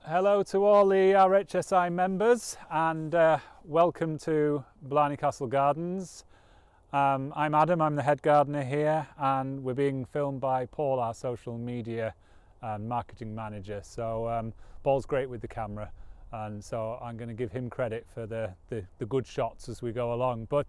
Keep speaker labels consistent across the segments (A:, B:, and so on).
A: Hello to all the RHSI members and welcome to Blarney Castle Gardens. I'm Adam, I'm the head gardener here, and we're being filmed by Paul, our social media and marketing manager. So Paul's great with the camera, and so I'm going to give him credit for the good shots as we go along. But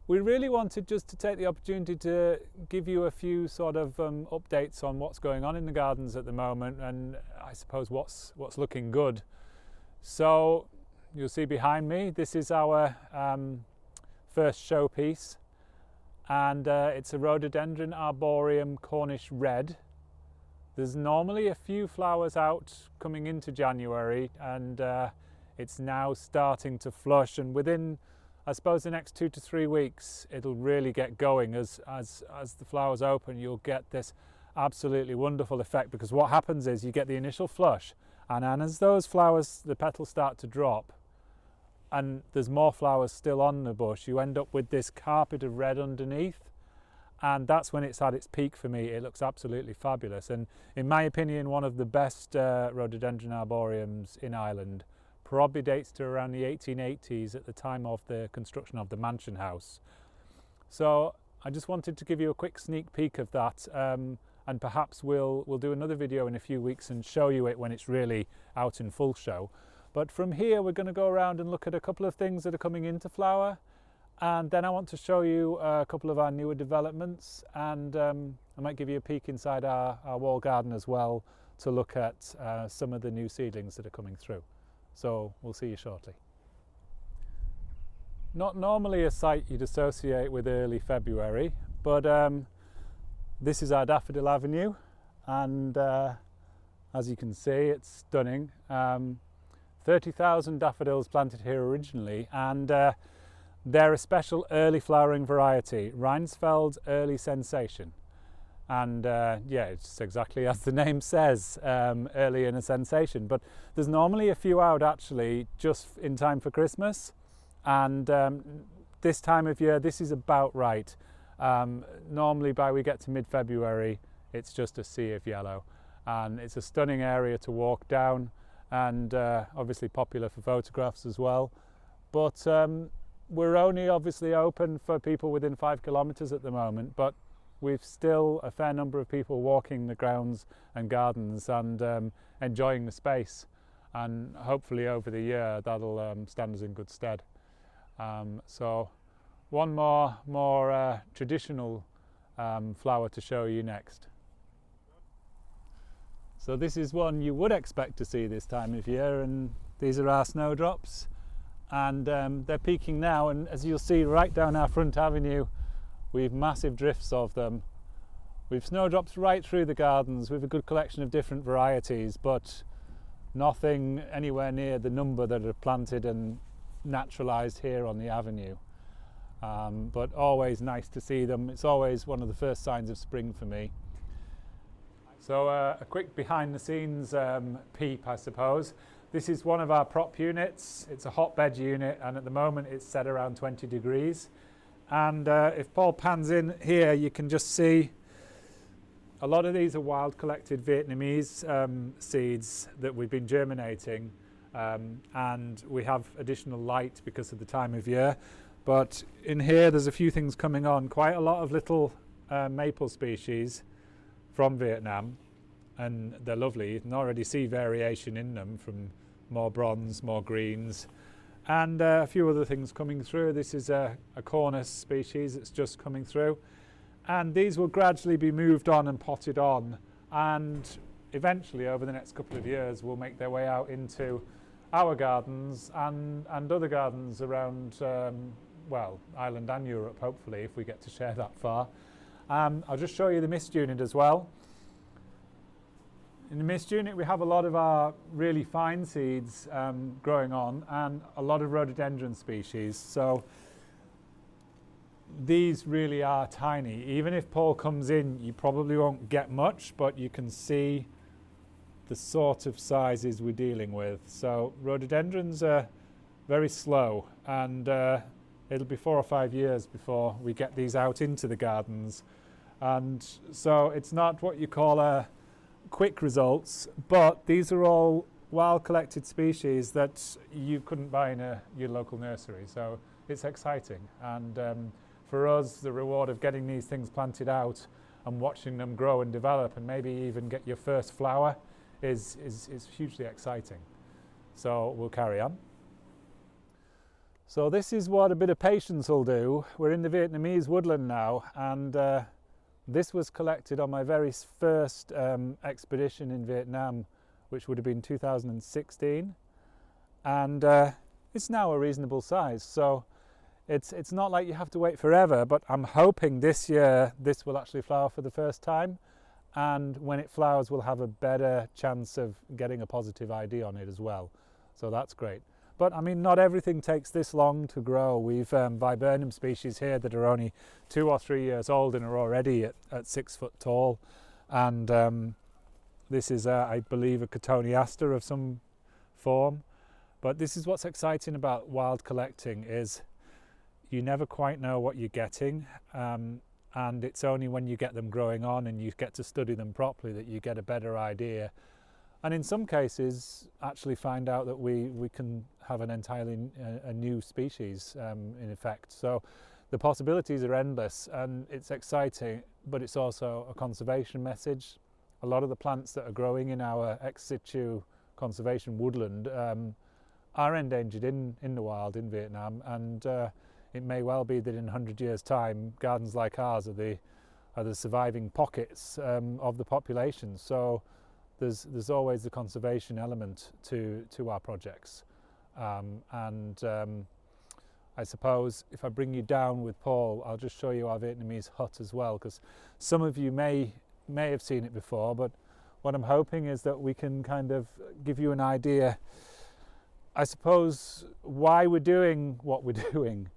A: we really wanted just to take the opportunity to give you a few sort of updates on what's going on in the gardens at the moment, and I suppose what's looking good. So you'll see behind me, this is our first showpiece, and it's a rhododendron arboreum Cornish red. There's normally a few flowers out coming into January, and it's now starting to flush, and within I suppose the next 2 to 3 weeks it'll really get going. As the flowers open, you'll get this absolutely wonderful effect, because what happens is you get the initial flush, and as those flowers, the petals start to drop and there's more flowers still on the bush, you end up with this carpet of red underneath, and that's when it's at its peak for me. It looks absolutely fabulous, and in my opinion one of the best rhododendron arboreums in Ireland. Probably dates to around the 1880s at the time of the construction of the mansion house. So I just wanted to give you a quick sneak peek of that, and perhaps we'll do another video in a few weeks and show you it when it's really out in full show. But from here we're going to go around and look at a couple of things that are coming into flower, and then I want to show you a couple of our newer developments, and I might give you a peek inside our wall garden as well to look at some of the new seedlings that are coming through. So we'll see you shortly. Not normally a site you'd associate with early February, but this is our Daffodil Avenue, and as you can see, it's stunning. 30,000 daffodils planted here originally, and they're a special early flowering variety, Rheinsfeld Early Sensation. And yeah, it's exactly as the name says, early in a sensation. But there's normally a few out actually just in time for Christmas, and this time of year this is about right. Normally by we get to mid-February it's just a sea of yellow, and it's a stunning area to walk down, and obviously popular for photographs as well. But we're only obviously open for people within 5 kilometres at the moment, but we've still a fair number of people walking the grounds and gardens and enjoying the space, and hopefully over the year that'll stand us in good stead. So one more traditional flower to show you next. So this is one you would expect to see this time of year, and these are our snowdrops, and they're peaking now, and as you'll see right down our front avenue we've massive drifts of them. We've snowdrops right through the gardens with a good collection of different varieties, but nothing anywhere near the number that are planted and naturalised here on the avenue. But always nice to see them. It's always one of the first signs of spring for me. So a quick behind the scenes peep, I suppose. This is one of our prop units. It's a hotbed unit, and at the moment it's set around 20 degrees. And if Paul pans in here, you can just see a lot of these are wild collected Vietnamese seeds that we've been germinating, and we have additional light because of the time of year. But in here there's a few things coming on, quite a lot of little maple species from Vietnam, and they're lovely. You can already see variation in them, from more bronze, more greens, and a few other things coming through. This is a cornus species that's just coming through, and these will gradually be moved on and potted on, and eventually over the next couple of years will make their way out into our gardens and other gardens around well, Ireland and Europe, hopefully, if we get to share that far. I'll just show you the mist unit as well. In the mist unit we have a lot of our really fine seeds growing on, and a lot of rhododendron species. So these really are tiny. Even if Paul comes in you probably won't get much, but you can see the sort of sizes we're dealing with. So rhododendrons are very slow, and it'll be 4 or 5 years before we get these out into the gardens. And so it's not what you call a quick results, but these are all wild collected species that you couldn't buy in your local nursery, so it's exciting. And for us, the reward of getting these things planted out and watching them grow and develop and maybe even get your first flower is hugely exciting. So we'll carry on. So this is what a bit of patience will do. We're in the Vietnamese woodland now, and this was collected on my very first expedition in Vietnam, which would have been 2016, and it's now a reasonable size. So it's not like you have to wait forever, but I'm hoping this year this will actually flower for the first time, and when it flowers we'll have a better chance of getting a positive ID on it as well. So that's great. But I mean, not everything takes this long to grow. We've viburnum species here that are only 2 or 3 years old and are already at 6 foot tall. And this is, I believe, a cotoneaster of some form. But this is what's exciting about wild collecting, is you never quite know what you're getting. And it's only when you get them growing on and you get to study them properly that you get a better idea. And in some cases actually find out that we can have an entirely a new species in effect. So the possibilities are endless, and it's exciting, but it's also a conservation message. A lot of the plants that are growing in our ex situ conservation woodland are endangered in the wild in Vietnam, and it may well be that in 100 years time gardens like ours are the surviving pockets of the population. So there's always the conservation element to our projects, and I suppose if I bring you down with Paul, I'll just show you our Vietnamese hut as well, because some of you may have seen it before, but what I'm hoping is that we can kind of give you an idea, I suppose, why we're doing what we're doing.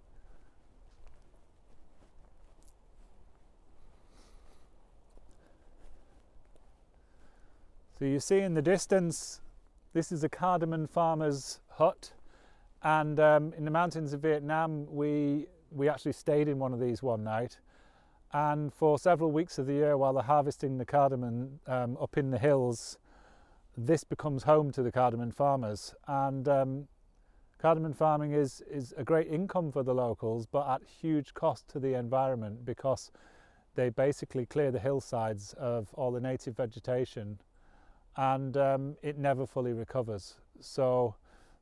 A: So you see in the distance, this is a cardamom farmer's hut, and in the mountains of Vietnam we actually stayed in one of these one night, and for several weeks of the year while they're harvesting the cardamom up in the hills, this becomes home to the cardamom farmers. And cardamom farming is a great income for the locals, but at huge cost to the environment, because they basically clear the hillsides of all the native vegetation, and it never fully recovers. So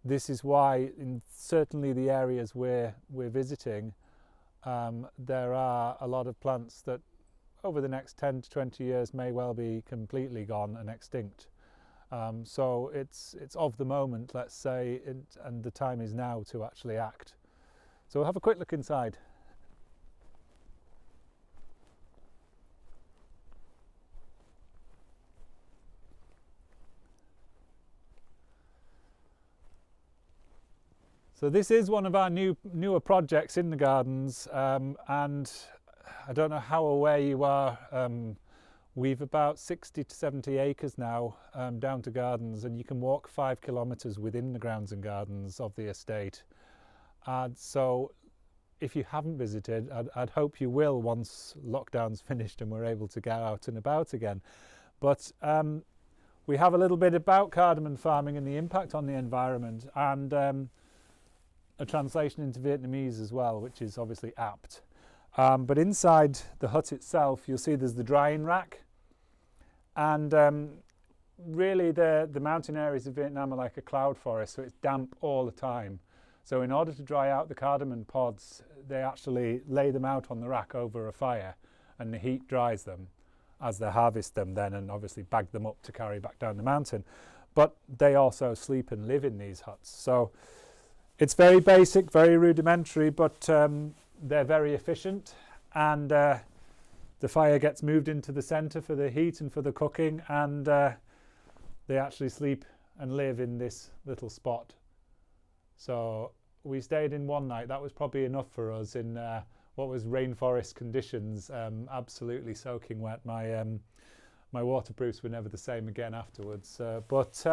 A: this is why in certainly the areas we're visiting, there are a lot of plants that over the next 10 to 20 years may well be completely gone and extinct. So it's of the moment, let's say, and the time is now to actually act. So we'll have a quick look inside. So this is one of our newer projects in the gardens, and I don't know how aware you are, we've about 60 to 70 acres now down to gardens, and you can walk 5 kilometres within the grounds and gardens of the estate. And so if you haven't visited, I'd hope you will once lockdown's finished and we're able to get out and about again. But we have a little bit about cardamom farming and the impact on the environment, and a translation into Vietnamese as well, which is obviously apt. But inside the hut itself, you'll see there's the drying rack, and really the mountain areas of Vietnam are like a cloud forest, so it's damp all the time. So in order to dry out the cardamom pods, they actually lay them out on the rack over a fire, and the heat dries them as they harvest them then, and obviously bag them up to carry back down the mountain. But they also sleep and live in these huts. So it's very basic, very rudimentary, but they're very efficient, and the fire gets moved into the centre for the heat and for the cooking, and they actually sleep and live in this little spot. So we stayed in one night. That was probably enough for us in what was rainforest conditions, absolutely soaking wet. My waterproofs were never the same again afterwards, but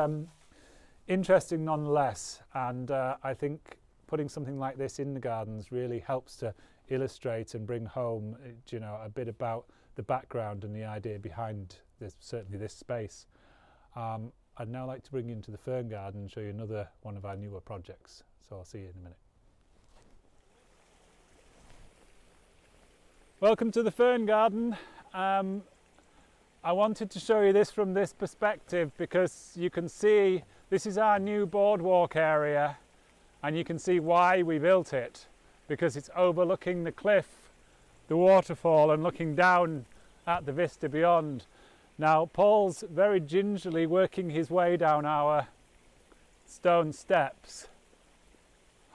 A: interesting nonetheless. And I think putting something like this in the gardens really helps to illustrate and bring home, you know, a bit about the background and the idea behind certainly this space. I'd now like to bring you into the Fern Garden and show you another one of our newer projects. So I'll see you in a minute. Welcome to the Fern Garden. I wanted to show you this from this perspective because you can see this is our new boardwalk area, and you can see why we built it, because it's overlooking the cliff, the waterfall, and looking down at the vista beyond. Now Paul's very gingerly working his way down our stone steps.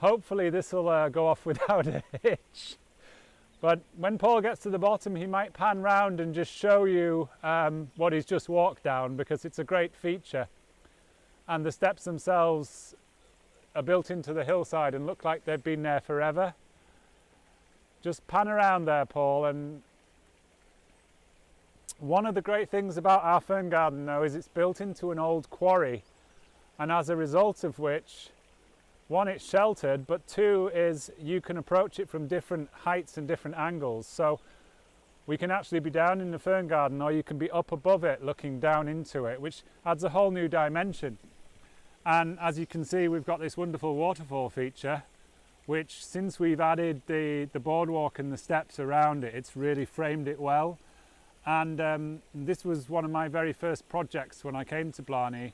A: Hopefully this will go off without a hitch. But when Paul gets to the bottom, he might pan round and just show you what he's just walked down, because it's a great feature. And the steps themselves are built into the hillside and look like they've been there forever. Just pan around there, Paul. And one of the great things about our Fern Garden, though, is it's built into an old quarry, and as a result of which, one, it's sheltered, but two is you can approach it from different heights and different angles. So we can actually be down in the Fern Garden, or you can be up above it looking down into it, which adds a whole new dimension. And as you can see, we've got this wonderful waterfall feature, which, since we've added the boardwalk and the steps around it, it's really framed it well. And this was one of my very first projects when I came to Blarney.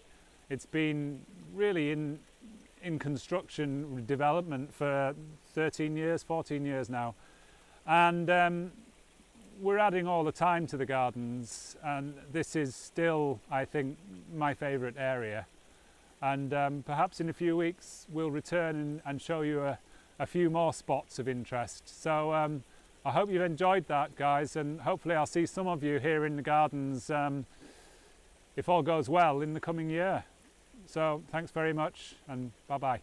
A: It's been really in construction development for 13 years, 14 years now. And we're adding all the time to the gardens, and this is still, I think, my favourite area. And perhaps in a few weeks we'll return and show you a few more spots of interest. So I hope you've enjoyed that, guys, and hopefully I'll see some of you here in the gardens, if all goes well, in the coming year. So thanks very much, and bye-bye.